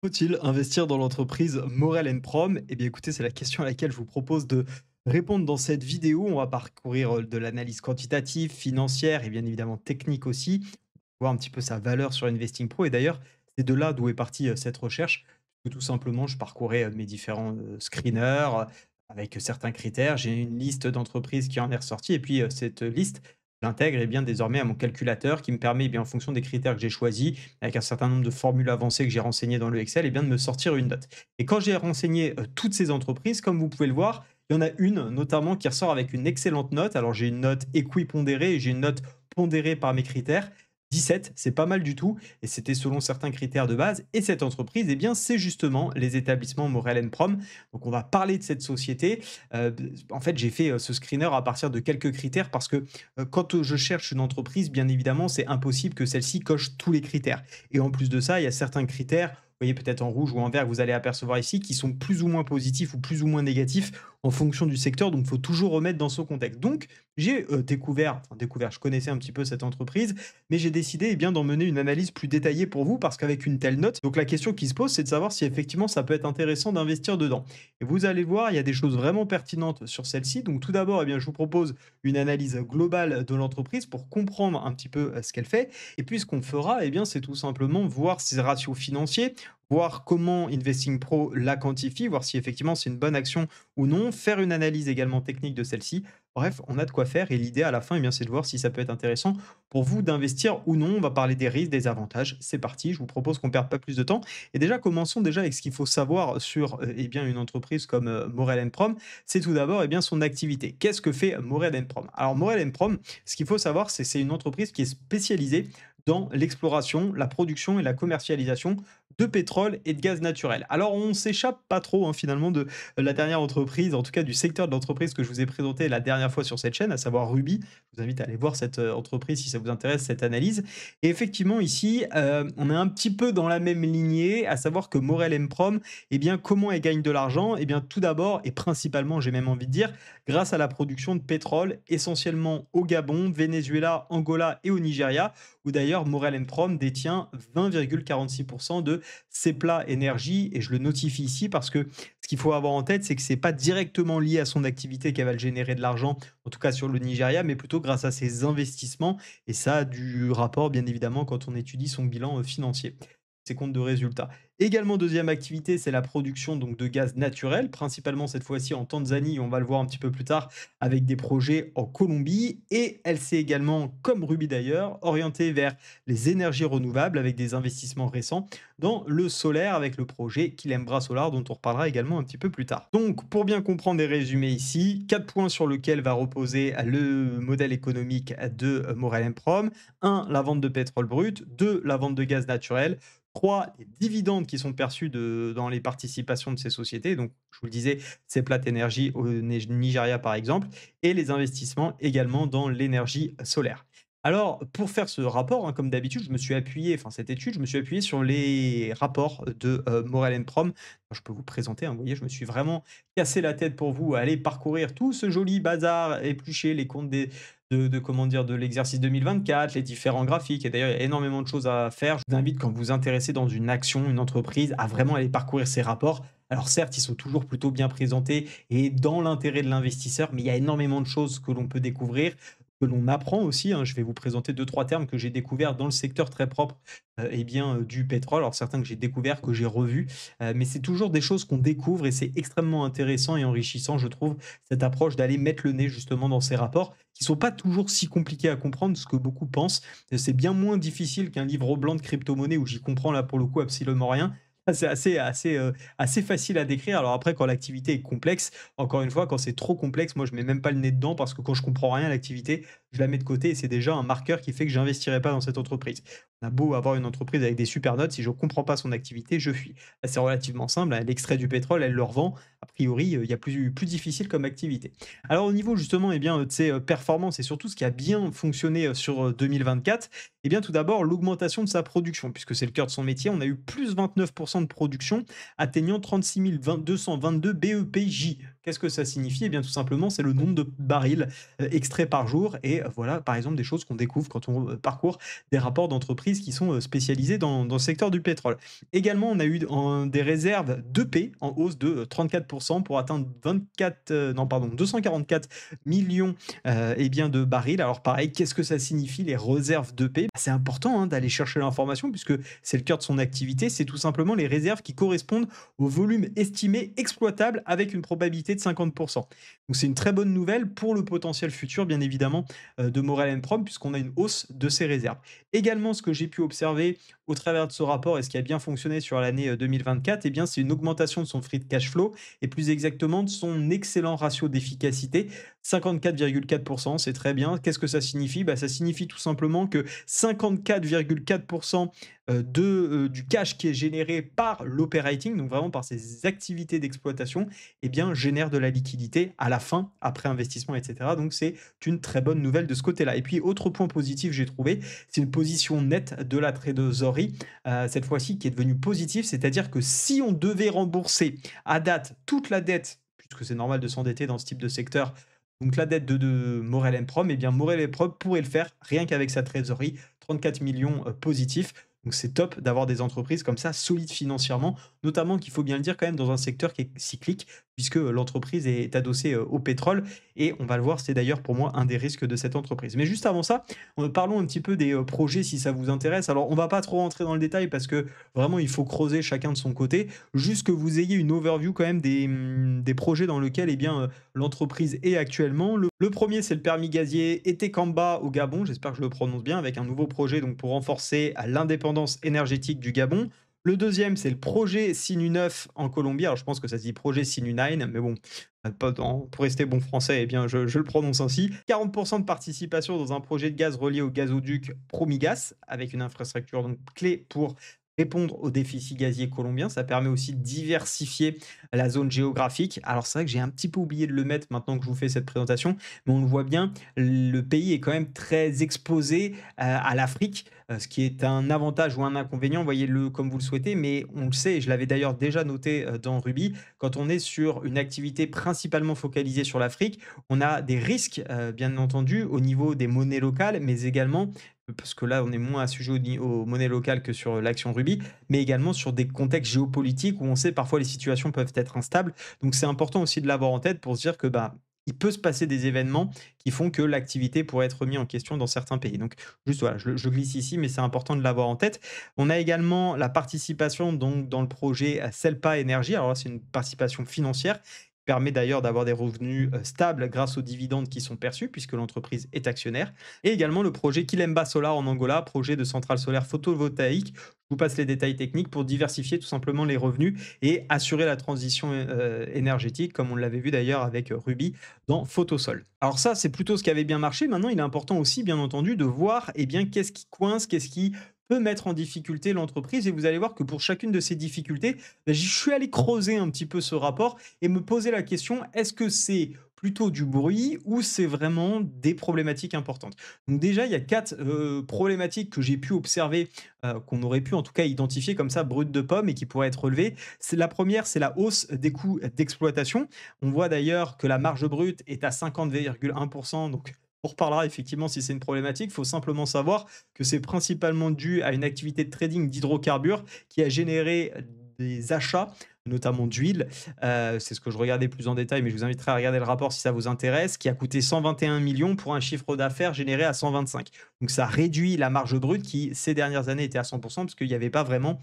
Faut-il investir dans l'entreprise Morel Prom? Eh bien, écoutez, c'est la question à laquelle je vous propose de répondre dans cette vidéo. On va parcourir de l'analyse quantitative, financière et bien évidemment technique aussi, voir un petit peu sa valeur sur Investing Pro. Et d'ailleurs, c'est de là d'où est partie cette recherche. Que tout simplement, je parcourais mes différents screeners avec certains critères. J'ai une liste d'entreprises qui en est ressortie. Et puis, cette liste, je l'intègre eh bien, désormais à mon calculateur qui me permet, eh bien, en fonction des critères que j'ai choisis, avec un certain nombre de formules avancées que j'ai renseignées dans le Excel, et bien de me sortir une note. Et quand j'ai renseigné toutes ces entreprises, comme vous pouvez le voir, il y en a une notamment qui ressort avec une excellente note. Alors j'ai une note équipondérée et j'ai une note pondérée par mes critères. 17, c'est pas mal du tout, et c'était selon certains critères de base. Et cette entreprise, eh bien, c'est justement les établissements Morel Prom. Donc, on va parler de cette société. En fait, j'ai fait ce screener à partir de quelques critères parce que quand je cherche une entreprise, bien évidemment, c'est impossible que celle-ci coche tous les critères. Et en plus de ça, il y a certains critères, vous voyez peut-être en rouge ou en vert, que vous allez apercevoir ici, qui sont plus ou moins positifs ou plus ou moins négatifs en fonction du secteur. Donc, il faut toujours remettre dans son contexte. Donc, j'ai découvert, je connaissais un petit peu cette entreprise, mais j'ai décidé eh bien, d'en mener une analyse plus détaillée pour vous parce qu'avec une telle note, donc la question qui se pose, c'est de savoir si effectivement ça peut être intéressant d'investir dedans. Et vous allez voir, il y a des choses vraiment pertinentes sur celle-ci. Donc tout d'abord, eh bien, je vous propose une analyse globale de l'entreprise pour comprendre un petit peu ce qu'elle fait. Et puis ce qu'on fera, eh bien, c'est tout simplement voir ses ratios financiers, voir comment Investing Pro la quantifie, voir si effectivement c'est une bonne action ou non, faire une analyse également technique de celle-ci. Bref, on a de quoi faire et l'idée à la fin, eh bien, c'est de voir si ça peut être intéressant pour vous d'investir ou non. On va parler des risques, des avantages. C'est parti, je vous propose qu'on ne perde pas plus de temps. Et déjà, commençons déjà avec ce qu'il faut savoir sur eh bien, une entreprise comme Morel Prom. C'est tout d'abord eh bien, son activité. Qu'est-ce que fait Morel Prom? Alors, Morel Prom, ce qu'il faut savoir, c'est une entreprise qui est spécialisée dans l'exploration, la production et la commercialisation de pétrole et de gaz naturel. Alors, on s'échappe pas trop finalement de la dernière entreprise, en tout cas du secteur de l'entreprise que je vous ai présenté la dernière fois sur cette chaîne, à savoir Ruby. Je vous invite à aller voir cette entreprise si ça vous intéresse, cette analyse. Et effectivement, ici, on est un petit peu dans la même lignée, à savoir que Morel Prom, eh bien, comment elle gagne de l'argent? Eh bien, tout d'abord et principalement, j'ai même envie de dire, grâce à la production de pétrole, essentiellement au Gabon, Venezuela, Angola et au Nigeria, où d'ailleurs Morel Prom détient 20,46% de Seplat Énergie. Et je le notifie ici parce que ce qu'il faut avoir en tête, c'est que c'est pas directement lié à son activité qu'elle va générer de l'argent, en tout cas sur le Nigeria, mais plutôt grâce à ses investissements. Et ça a du rapport, bien évidemment, quand on étudie son bilan financier, ses comptes de résultats. Également, deuxième activité, c'est la production donc de gaz naturel, principalement cette fois-ci en Tanzanie, on va le voir un petit peu plus tard, avec des projets en Colombie. Et elle s'est également, comme Ruby d'ailleurs, orientée vers les énergies renouvelables avec des investissements récents dans le solaire avec le projet Kilembra Solar dont on reparlera également un petit peu plus tard. Donc pour bien comprendre et résumer ici, 4 points sur lesquels va reposer le modèle économique de Morel Prom. 1. La vente de pétrole brut. 2. La vente de gaz naturel. 3. Les dividendes qui sont perçus dans les participations de ces sociétés. Donc, je vous le disais, c'est Plate Energy au Nigeria par exemple. Et les investissements également dans l'énergie solaire. Alors, pour faire ce rapport, comme d'habitude, je me suis appuyé, enfin cette étude, je me suis appuyé sur les rapports de Morel Prom. Je peux vous présenter, vous voyez, je me suis vraiment cassé la tête pour vous à aller parcourir tout ce joli bazar, éplucher les comptes comment dire, de l'exercice 2024, les différents graphiques. Et d'ailleurs, il y a énormément de choses à faire. Je vous invite, quand vous vous intéressez dans une action, une entreprise, à vraiment aller parcourir ces rapports. Alors certes, ils sont toujours plutôt bien présentés et dans l'intérêt de l'investisseur, mais il y a énormément de choses que l'on peut découvrir, que l'on apprend aussi, hein. Je vais vous présenter deux trois termes que j'ai découverts dans le secteur très propre, eh bien, du pétrole. Alors certains que j'ai découverts, que j'ai revus, mais c'est toujours des choses qu'on découvre et c'est extrêmement intéressant et enrichissant, je trouve, cette approche d'aller mettre le nez justement dans ces rapports qui sont pas toujours si compliqués à comprendre, ce que beaucoup pensent. C'est bien moins difficile qu'un livre blanc de crypto-monnaie où j'y comprends là pour le coup absolument rien. Là, c'est assez facile à décrire. Alors après, quand l'activité est complexe, encore une fois, quand c'est trop complexe, moi je mets même pas le nez dedans parce que quand je comprends rien à l'activité, je la mets de côté et c'est déjà un marqueur qui fait que j'investirai pas dans cette entreprise. On a beau avoir une entreprise avec des super notes, si je ne comprends pas son activité, je fuis. Là, c'est relativement simple, hein, elle extrait du pétrole, elle le revend. A priori, il y a plus difficile comme activité. Alors au niveau justement, eh bien, de ses performances et surtout ce qui a bien fonctionné sur 2024, eh bien tout d'abord l'augmentation de sa production, puisque c'est le cœur de son métier. On a eu plus 29% de production, atteignant 36 222 BEPJ. Qu'est-ce que ça signifie? Eh bien, tout simplement, c'est le nombre de barils, extraits par jour et voilà, par exemple, des choses qu'on découvre quand on, parcourt des rapports d'entreprises qui sont, spécialisées dans le secteur du pétrole. Également, on a eu des réserves d'EP en hausse de, 34 pour atteindre 24, non pardon, 244 millions et bien, de barils. Alors pareil, qu'est-ce que ça signifie les réserves d'EP? C'est important, hein, d'aller chercher l'information puisque c'est le cœur de son activité. C'est tout simplement les réserves qui correspondent au volume estimé exploitable avec une probabilité de 50. Donc c'est une très bonne nouvelle pour le potentiel futur, bien évidemment, de Morel Prom puisqu'on a une hausse de ces réserves. Également, ce que j'ai pu observer au travers de ce rapport et ce qui a bien fonctionné sur l'année 2024, eh bien, c'est une augmentation de son free de cash flow et plus exactement de son excellent ratio d'efficacité. 54,4%, c'est très bien. Qu'est-ce que ça signifie? Bah, ça signifie tout simplement que 54,4% du cash qui est généré par l'operating, donc vraiment par ces activités d'exploitation, eh bien, génère de la liquidité à la fin, après investissement, etc. Donc, c'est une très bonne nouvelle de ce côté-là. Et puis, autre point positif, j'ai trouvé, c'est une position nette de la trésorerie, cette fois-ci qui est devenue positive, c'est-à-dire que si on devait rembourser à date toute la dette, puisque c'est normal de s'endetter dans ce type de secteur, donc la dette de Morel Prom, eh bien Morel Prom pourrait le faire rien qu'avec sa trésorerie, 34 millions positifs. Donc c'est top d'avoir des entreprises comme ça, solides financièrement, notamment qu'il faut bien le dire quand même dans un secteur qui est cyclique, puisque l'entreprise est adossée au pétrole. Et on va le voir, c'est d'ailleurs pour moi un des risques de cette entreprise. Mais juste avant ça, parlons un petit peu des projets si ça vous intéresse. Alors on va pas trop rentrer dans le détail parce que vraiment il faut creuser chacun de son côté. Juste que vous ayez une overview quand même des projets dans lesquels eh bien, l'entreprise est actuellement. Le premier, c'est le permis gazier Etekamba au Gabon, j'espère que je le prononce bien, avec un nouveau projet donc, pour renforcer l'indépendance énergétique du Gabon. Le deuxième, c'est le projet Sinu 9 en Colombie. Alors, je pense que ça se dit projet Sinu 9, mais bon, pour rester bon français, eh bien, je le prononce ainsi. 40% de participation dans un projet de gaz relié au gazoduc Promigas, avec une infrastructure donc clé pour répondre aux déficits gaziers colombiens. Ça permet aussi de diversifier la zone géographique. Alors, c'est vrai que j'ai un petit peu oublié de le mettre maintenant que je vous fais cette présentation, mais on le voit bien, le pays est quand même très exposé à l'Afrique, ce qui est un avantage ou un inconvénient, voyez-le comme vous le souhaitez, mais on le sait, et je l'avais d'ailleurs déjà noté dans Ruby, quand on est sur une activité principalement focalisée sur l'Afrique, on a des risques, bien entendu, au niveau des monnaies locales, mais également, parce que là, on est moins assujetti aux monnaies locales que sur l'action Ruby, mais également sur des contextes géopolitiques où on sait parfois les situations peuvent être instables. Donc c'est important aussi de l'avoir en tête pour se dire que bah, il peut se passer des événements qui font que l'activité pourrait être remise en question dans certains pays. Donc, juste voilà, je glisse ici, mais c'est important de l'avoir en tête. On a également la participation donc, dans le projet Selpa Énergie. Alors là, c'est une participation financière qui permet d'ailleurs d'avoir des revenus stables grâce aux dividendes qui sont perçus, puisque l'entreprise est actionnaire. Et également le projet Kilemba Solar en Angola, projet de centrale solaire photovoltaïque. Je vous passe les détails techniques pour diversifier tout simplement les revenus et assurer la transition énergétique, comme on l'avait vu d'ailleurs avec Ruby dans Photosol. Alors ça, c'est plutôt ce qui avait bien marché. Maintenant, il est important aussi, bien entendu, de voir eh bien, qu'est-ce qui coince, qu'est-ce qui peut mettre en difficulté l'entreprise. Et vous allez voir que pour chacune de ces difficultés, ben, je suis allé creuser un petit peu ce rapport et me poser la question, est-ce que c'est plutôt du bruit ou c'est vraiment des problématiques importantes? Donc déjà, il y a quatre problématiques que j'ai pu observer, qu'on aurait pu en tout cas identifier comme ça, brutes de pomme et qui pourraient être relevées. C'est la première, c'est la hausse des coûts d'exploitation. On voit d'ailleurs que la marge brute est à 50,1%. Donc, on reparlera effectivement si c'est une problématique. Il faut simplement savoir que c'est principalement dû à une activité de trading d'hydrocarbures qui a généré des achats, notamment d'huile. C'est ce que je regardais plus en détail, mais je vous inviterai à regarder le rapport si ça vous intéresse, qui a coûté 121 millions pour un chiffre d'affaires généré à 125. Donc ça réduit la marge brute qui, ces dernières années, était à 100% parce qu'il n'y avait pas vraiment,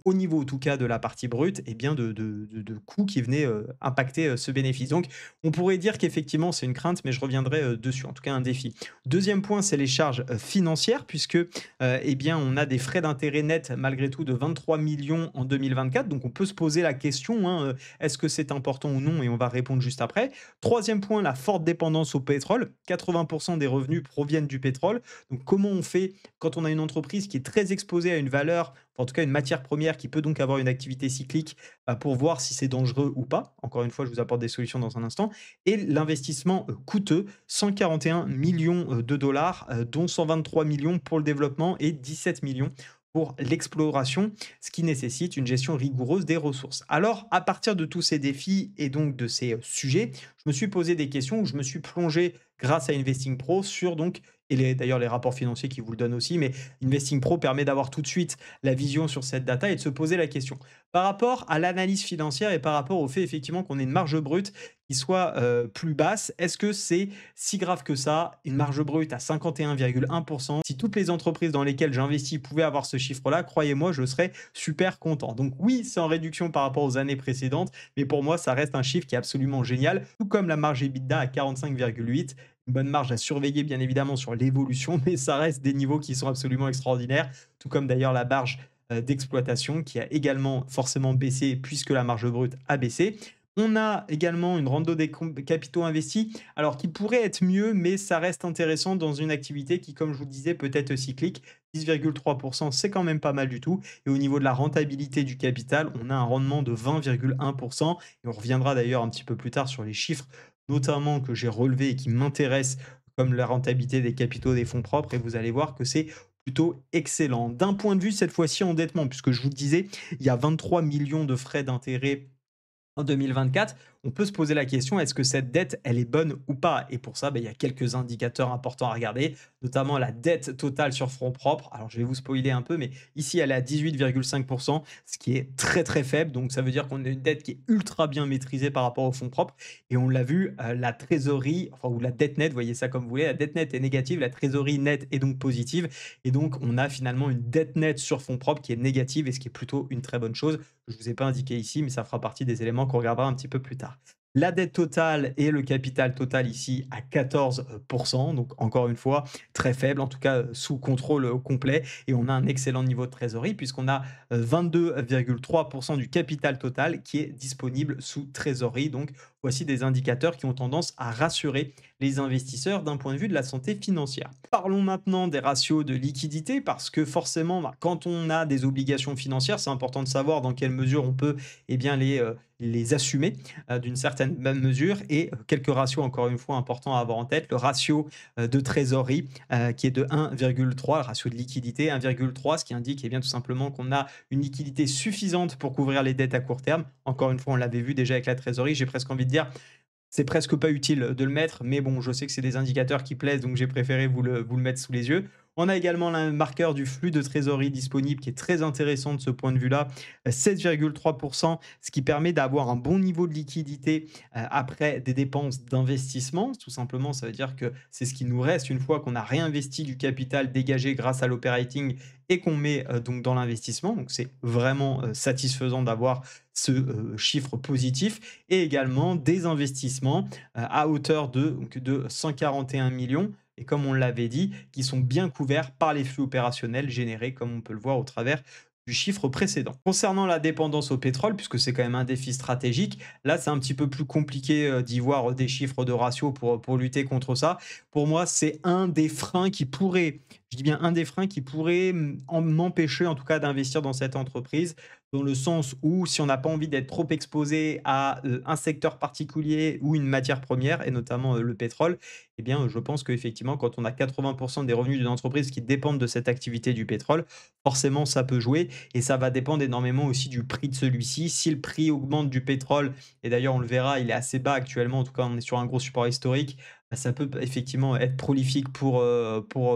au niveau en tout cas de la partie brute, et bien de coûts qui venaient impacter ce bénéfice. Donc on pourrait dire qu'effectivement c'est une crainte, mais je reviendrai dessus, en tout cas un défi. Deuxième point, c'est les charges financières, puisque eh bien, on a des frais d'intérêt nets malgré tout de 23 millions en 2024. Donc on peut se poser la question, hein, est-ce que c'est important ou non? Et on va répondre juste après. Troisième point, la forte dépendance au pétrole. 80% des revenus proviennent du pétrole. Donc comment on fait quand on a une entreprise qui est très exposée à une valeur, enfin, en tout cas une matière première qui peut donc avoir une activité cyclique, pour voir si c'est dangereux ou pas. Encore une fois, je vous apporte des solutions dans un instant. Et l'investissement coûteux, 141 millions de dollars, dont 123 millions pour le développement et 17 millions pour l'exploration, ce qui nécessite une gestion rigoureuse des ressources. Alors, à partir de tous ces défis et donc de ces sujets, je me suis posé des questions où je me suis plongé grâce à Investing Pro sur donc, et d'ailleurs les rapports financiers qui vous le donnent aussi, mais Investing Pro permet d'avoir tout de suite la vision sur cette data et de se poser la question. Par rapport à l'analyse financière et par rapport au fait effectivement qu'on ait une marge brute qui soit plus basse, est-ce que c'est si grave que ça? Une marge brute à 51,1%. Si toutes les entreprises dans lesquelles j'investis pouvaient avoir ce chiffre-là, croyez-moi, je serais super content. Donc oui, c'est en réduction par rapport aux années précédentes, mais pour moi, ça reste un chiffre qui est absolument génial, tout comme la marge EBITDA à 45,8. Une bonne marge à surveiller, bien évidemment, sur l'évolution, mais ça reste des niveaux qui sont absolument extraordinaires, tout comme d'ailleurs la marge d'exploitation qui a également forcément baissé puisque la marge brute a baissé. On a également une rando des capitaux investis, alors qui pourrait être mieux, mais ça reste intéressant dans une activité qui, comme je vous le disais, peut être cyclique. 10,3%, c'est quand même pas mal du tout. Et au niveau de la rentabilité du capital, on a un rendement de 20,1%. Et on reviendra d'ailleurs un petit peu plus tard sur les chiffres, notamment que j'ai relevés et qui m'intéressent, comme la rentabilité des capitaux des fonds propres. Et vous allez voir que c'est plutôt excellent. D'un point de vue, cette fois-ci, endettement, puisque je vous le disais, il y a 23 millions de frais d'intérêt en 2024, on peut se poser la question, est-ce que cette dette, elle est bonne ou pas? Et pour ça, il y a quelques indicateurs importants à regarder, notamment la dette totale sur fonds propres. Alors, je vais vous spoiler un peu, mais ici, elle est à 18,5%, ce qui est très très faible. Donc, ça veut dire qu'on a une dette qui est ultra bien maîtrisée par rapport aux fonds propres. Et on l'a vu, la trésorerie, enfin, ou la dette nette, voyez ça comme vous voulez, la dette nette est négative, la trésorerie nette est donc positive. Et donc, on a finalement une dette nette sur fonds propres qui est négative et ce qui est plutôt une très bonne chose. Je ne vous ai pas indiqué ici, mais ça fera partie des éléments qu'on regardera un petit peu plus tard. La dette totale et le capital total ici à 14%, donc encore une fois, très faible, en tout cas sous contrôle complet. Et on a un excellent niveau de trésorerie puisqu'on a 22,3% du capital total qui est disponible sous trésorerie. Donc voici des indicateurs qui ont tendance à rassurer les investisseurs d'un point de vue de la santé financière. Parlons maintenant des ratios de liquidité parce que forcément, quand on a des obligations financières, c'est important de savoir dans quelle mesure on peut bien, les assumer d'une certaine mesure et quelques ratios encore une fois importants à avoir en tête. Le ratio de trésorerie qui est de 1,3, le ratio de liquidité 1,3, ce qui indique bien tout simplement qu'on a une liquidité suffisante pour couvrir les dettes à court terme. Encore une fois, on l'avait vu déjà avec la trésorerie, j'ai presque envie de dire c'est presque pas utile de le mettre, mais bon, je sais que c'est des indicateurs qui plaisent, donc j'ai préféré vous le mettre sous les yeux. On a également le marqueur du flux de trésorerie disponible qui est très intéressant de ce point de vue-là, 7,3%, ce qui permet d'avoir un bon niveau de liquidité après des dépenses d'investissement. Tout simplement, ça veut dire que c'est ce qui nous reste une fois qu'on a réinvesti du capital dégagé grâce à l'operating et qu'on met donc dans l'investissement. Donc c'est vraiment satisfaisant d'avoir ce chiffre positif et également des investissements à hauteur de 141 millions et comme on l'avait dit, qui sont bien couverts par les flux opérationnels générés, comme on peut le voir au travers du chiffre précédent. Concernant la dépendance au pétrole, puisque c'est quand même un défi stratégique, là c'est un petit peu plus compliqué d'y voir des chiffres de ratio pour lutter contre ça. Pour moi, c'est un des freins qui pourrait, je dis bien un des freins qui pourrait m'empêcher en tout cas d'investir dans cette entreprise, dans le sens où si on n'a pas envie d'être trop exposé à un secteur particulier ou une matière première, et notamment le pétrole, eh bien je pense qu'effectivement quand on a 80% des revenus d'une entreprise qui dépendent de cette activité du pétrole, forcément ça peut jouer et ça va dépendre énormément aussi du prix de celui-ci. Si le prix augmente du pétrole, et d'ailleurs on le verra, il est assez bas actuellement, en tout cas on est sur un gros support historique, ça peut effectivement être prolifique pour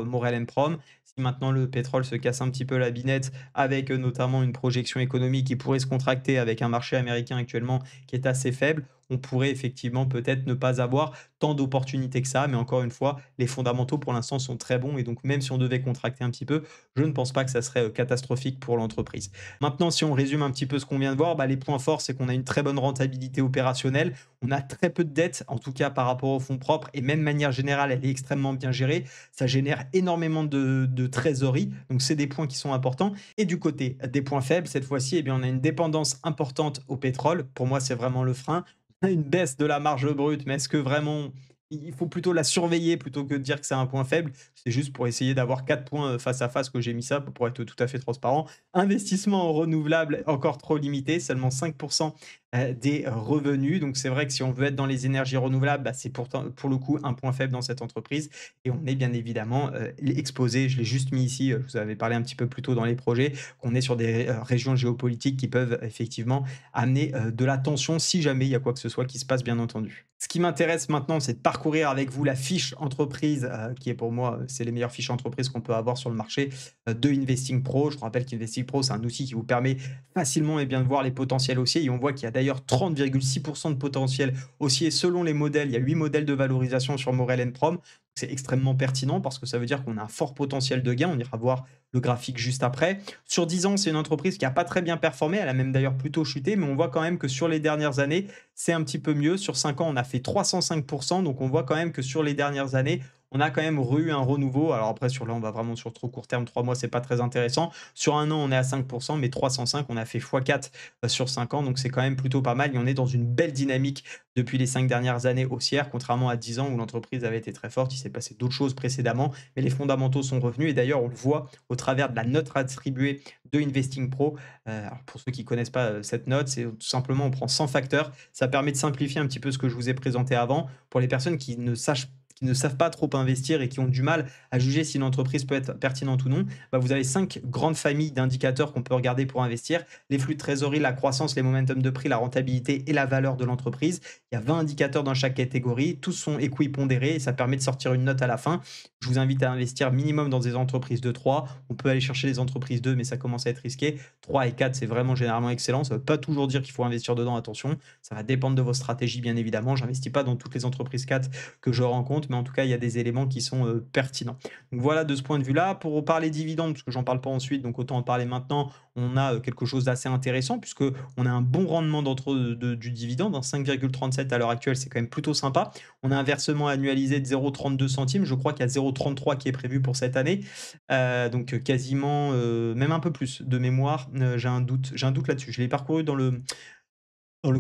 Maurel & Prom. Si maintenant le pétrole se casse un petit peu la binette avec notamment une projection économique qui pourrait se contracter avec un marché américain actuellement qui est assez faible, on pourrait effectivement peut-être ne pas avoir tant d'opportunités que ça. Mais encore une fois, les fondamentaux pour l'instant sont très bons et donc même si on devait contracter un petit peu, je ne pense pas que ça serait catastrophique pour l'entreprise. Maintenant, si on résume un petit peu ce qu'on vient de voir, les points forts, c'est qu'on a une très bonne rentabilité opérationnelle, on a très peu de dettes, en tout cas par rapport aux fonds propres, et même de manière générale, elle est extrêmement bien gérée. Ça génère énormément de trésorerie, donc c'est des points qui sont importants. Et du côté des points faibles, cette fois-ci, on a une dépendance importante au pétrole. Pour moi, c'est vraiment le frein. On a une baisse de la marge brute, mais est-ce que vraiment il faut plutôt la surveiller plutôt que de dire que c'est un point faible? C'est juste pour essayer d'avoir 4 points face à face que j'ai mis ça pour être tout à fait transparent. Investissement en renouvelable encore trop limité, seulement 5% des revenus. Donc c'est vrai que si on veut être dans les énergies renouvelables, bah, c'est pourtant pour le coup un point faible dans cette entreprise et on est bien évidemment, exposé, je l'ai juste mis ici, je vous avais parlé un petit peu plus tôt dans les projets, qu'on est sur des, régions géopolitiques qui peuvent effectivement amener, de la tension si jamais il y a quoi que ce soit qui se passe bien entendu. Ce qui m'intéresse maintenant, c'est de parcourir avec vous la fiche entreprise, qui est pour moi, c'est les meilleures fiches entreprises qu'on peut avoir sur le marché, de Investing Pro. Je vous rappelle qu'Investing Pro, c'est un outil qui vous permet facilement et bien de voir les potentiels haussiers et on voit qu'il y a d'ailleurs 30,6 de potentiel haussier selon les modèles. Il y a 8 modèles de valorisation sur Morel Prom. C'est extrêmement pertinent parce que ça veut dire qu'on a un fort potentiel de gain. On ira voir le graphique juste après. Sur 10 ans, c'est une entreprise qui n'a pas très bien performé. Elle a même d'ailleurs plutôt chuté, mais on voit quand même que sur les dernières années, c'est un petit peu mieux. Sur 5 ans, on a fait 305%. Donc on voit quand même que sur les dernières années, on a quand même eu un renouveau. Alors après, sur là, on va vraiment sur trop court terme, 3 mois, c'est pas très intéressant. Sur un an, on est à 5%, mais 305, on a fait x4 sur 5 ans. Donc c'est quand même plutôt pas mal. Et on est dans une belle dynamique depuis les 5 dernières années haussières, contrairement à 10 ans où l'entreprise avait été très forte. Il s'est passé d'autres choses précédemment, mais les fondamentaux sont revenus. Et d'ailleurs, on le voit au travers de la note attribuée de Investing Pro. Alors pour ceux qui ne connaissent pas cette note, c'est tout simplement on prend 100 facteurs. Ça permet de simplifier un petit peu ce que je vous ai présenté avant. Pour les personnes qui ne savent pas trop investir et qui ont du mal à juger si une entreprise peut être pertinente ou non, bah, vous avez 5 grandes familles d'indicateurs qu'on peut regarder pour investir. Les flux de trésorerie, la croissance, les momentum de prix, la rentabilité et la valeur de l'entreprise. Il y a 20 indicateurs dans chaque catégorie. Tous sont équipondérés et ça permet de sortir une note à la fin. Je vous invite à investir minimum dans des entreprises de 3. On peut aller chercher les entreprises 2, mais ça commence à être risqué. 3 et 4, c'est vraiment généralement excellent. Ça ne veut pas toujours dire qu'il faut investir dedans, attention. Ça va dépendre de vos stratégies, bien évidemment. Je n'investis pas dans toutes les entreprises 4 que je rencontre, mais en tout cas, il y a des éléments qui sont pertinents. Donc voilà, de ce point de vue-là, pour parler dividendes, parce que j'en parle pas ensuite, donc autant en parler maintenant, on a quelque chose d'assez intéressant, puisque on a un bon rendement du dividende, hein, 5,37 à l'heure actuelle, c'est quand même plutôt sympa. On a un versement annualisé de 0,32 centimes, je crois qu'il y a 0,33 qui est prévu pour cette année, donc quasiment, même un peu plus de mémoire, j'ai un doute là-dessus. Je l'ai parcouru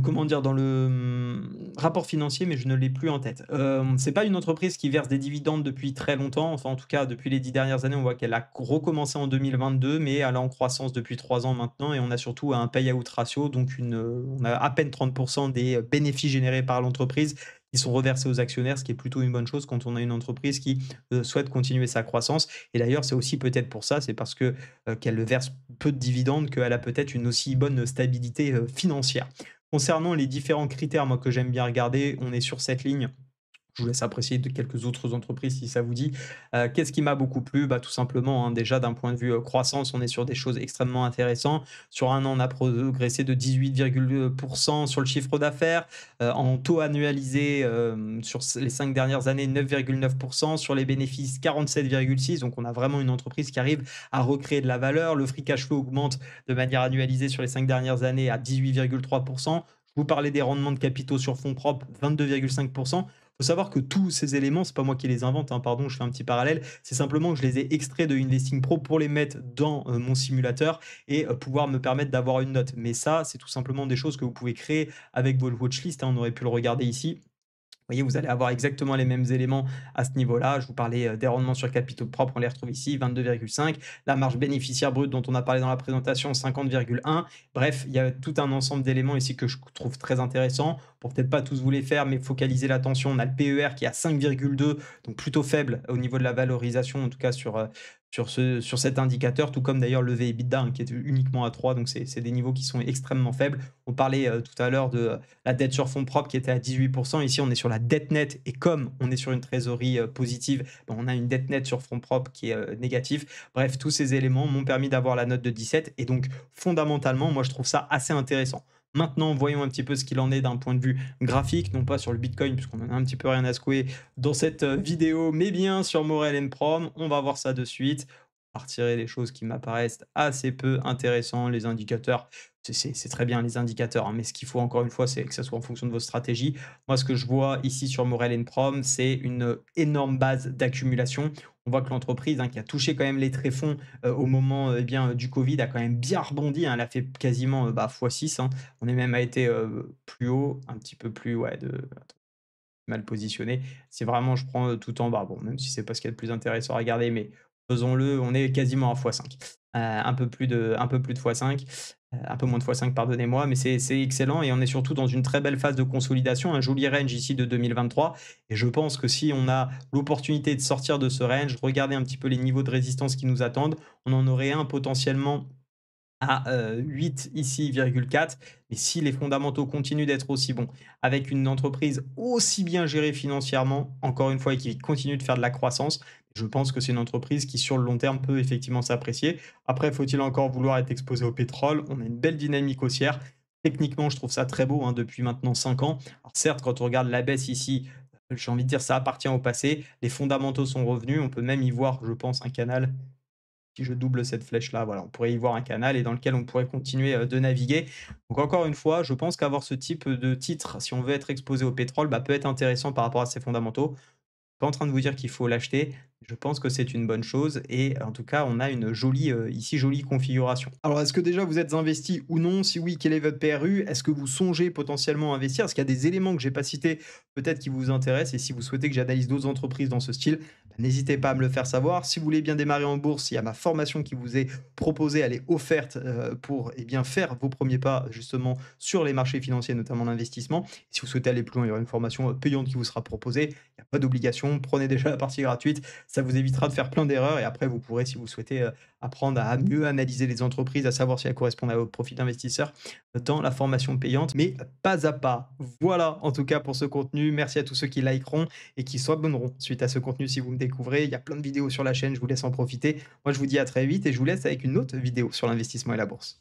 comment dire? Dans le, rapport financier, mais je ne l'ai plus en tête. C'est pas une entreprise qui verse des dividendes depuis très longtemps, enfin, en tout cas, depuis les 10 dernières années, on voit qu'elle a recommencé en 2022, mais elle est en croissance depuis 3 ans maintenant et on a surtout un payout ratio, donc on a à peine 30 des, bénéfices générés par l'entreprise qui sont reversés aux actionnaires, ce qui est plutôt une bonne chose quand on a une entreprise qui, souhaite continuer sa croissance et d'ailleurs, c'est aussi peut-être pour ça, c'est parce que, qu'elle verse peu de dividendes qu'elle a peut-être une aussi bonne stabilité, financière. Concernant les différents critères, moi, que j'aime bien regarder, on est sur cette ligne. Je vous laisse apprécier de quelques autres entreprises si ça vous dit. Qu'est-ce qui m'a beaucoup plu? Bah, tout simplement, hein, déjà d'un point de vue, croissance, on est sur des choses extrêmement intéressantes. Sur un an, on a progressé de 18, sur le chiffre d'affaires. En taux annualisé, sur les 5 dernières années, 9,9. Sur les bénéfices, 47,6. Donc on a vraiment une entreprise qui arrive à recréer de la valeur. Le free cash flow augmente de manière annualisée sur les 5 dernières années à 18,3. Je vous parlais des rendements de capitaux sur fonds propres, 22,5. Faut savoir que tous ces éléments, c'est pas moi qui les invente, hein, pardon, je fais un petit parallèle. C'est simplement que je les ai extraits de Investing Pro pour les mettre dans mon simulateur et pouvoir me permettre d'avoir une note. Mais ça, c'est tout simplement des choses que vous pouvez créer avec votre watchlist, hein, on aurait pu le regarder ici. Vous voyez, vous allez avoir exactement les mêmes éléments à ce niveau-là. Je vous parlais des rendements sur capitaux propres, on les retrouve ici, 22,5. La marge bénéficiaire brute dont on a parlé dans la présentation, 50,1. Bref, il y a tout un ensemble d'éléments ici que je trouve très intéressant. Pour peut-être pas tous vous les faire, mais focaliser l'attention, on a le PER qui est à 5,2, donc plutôt faible au niveau de la valorisation, en tout cas sur cet indicateur, tout comme d'ailleurs le V/EBITDA, hein, qui est uniquement à 3, donc c'est des niveaux qui sont extrêmement faibles. On parlait tout à l'heure de la dette sur fonds propres qui était à 18%. Ici, on est sur la dette nette et comme on est sur une trésorerie positive, ben, on a une dette nette sur fonds propres qui est négative. Bref, tous ces éléments m'ont permis d'avoir la note de 17 et donc fondamentalement, moi je trouve ça assez intéressant. Maintenant, voyons un petit peu ce qu'il en est d'un point de vue graphique, non pas sur le Bitcoin, puisqu'on en a un petit peu rien à secouer dans cette vidéo, mais bien sur Morel Prom. On va voir ça de suite. On va retirer les choses qui m'apparaissent assez peu intéressantes, les indicateurs. C'est très bien les indicateurs, hein, mais ce qu'il faut encore une fois, c'est que ça soit en fonction de vos stratégies. Moi, ce que je vois ici sur Morel Prom, c'est une énorme base d'accumulation. On voit que l'entreprise, hein, qui a touché quand même les tréfonds au moment eh bien, du Covid, a quand même bien rebondi, hein. Elle a fait quasiment bah, x6, hein. On est même a été plus haut, un petit peu plus, ouais, mal positionné. C'est vraiment, je prends tout en bas. Bon, même si c'est pas ce qu'il y a de plus intéressant à regarder, mais Faisons-le, on est quasiment à x5. Un peu plus de x5, un peu moins de x5 pardonnez-moi, mais c'est excellent et on est surtout dans une très belle phase de consolidation, un joli range ici de 2023 et je pense que si on a l'opportunité de sortir de ce range, regarder un petit peu les niveaux de résistance qui nous attendent, on en aurait un potentiellement à, 8 ici, virgule 4. Mais si les fondamentaux continuent d'être aussi bons, avec une entreprise aussi bien gérée financièrement, encore une fois et qui continue de faire de la croissance, je pense que c'est une entreprise qui, sur le long terme, peut effectivement s'apprécier. Après, faut-il encore vouloir être exposé au pétrole? On a une belle dynamique haussière. Techniquement, je trouve ça très beau, hein, depuis maintenant 5 ans. Alors certes, quand on regarde la baisse ici, j'ai envie de dire ça appartient au passé. Les fondamentaux sont revenus. On peut même y voir, je pense, un canal si je double cette flèche-là, voilà, on pourrait y voir un canal et dans lequel on pourrait continuer, de naviguer. Donc encore une fois, je pense qu'avoir ce type de titre, si on veut être exposé au pétrole, bah, peut être intéressant par rapport à ses fondamentaux. Pas en train de vous dire qu'il faut l'acheter. Je pense que c'est une bonne chose et en tout cas, on a une jolie, ici, jolie configuration. Alors, est-ce que déjà vous êtes investi ou non? Si oui, quel est votre PRU? Est-ce que vous songez potentiellement à investir? Est-ce qu'il y a des éléments que j'ai pas cités, peut-être qui vous intéressent? Et si vous souhaitez que j'analyse d'autres entreprises dans ce style, bah, n'hésitez pas à me le faire savoir. Si vous voulez bien démarrer en bourse, il y a ma formation qui vous est proposée, elle est offerte, pour, eh bien, faire vos premiers pas justement sur les marchés financiers, notamment l'investissement. Si vous souhaitez aller plus loin, il y aura une formation, payante qui vous sera proposée. Il y a pas d'obligation, prenez déjà la partie gratuite, ça vous évitera de faire plein d'erreurs et après vous pourrez, si vous souhaitez, apprendre à mieux analyser les entreprises, à savoir si elles correspondent à votre profil d'investisseur, dans la formation payante, mais pas à pas. Voilà, en tout cas pour ce contenu. Merci à tous ceux qui likeront et qui s'abonneront suite à ce contenu si vous me découvrez. Il y a plein de vidéos sur la chaîne, je vous laisse en profiter. Moi, je vous dis à très vite et je vous laisse avec une autre vidéo sur l'investissement et la bourse.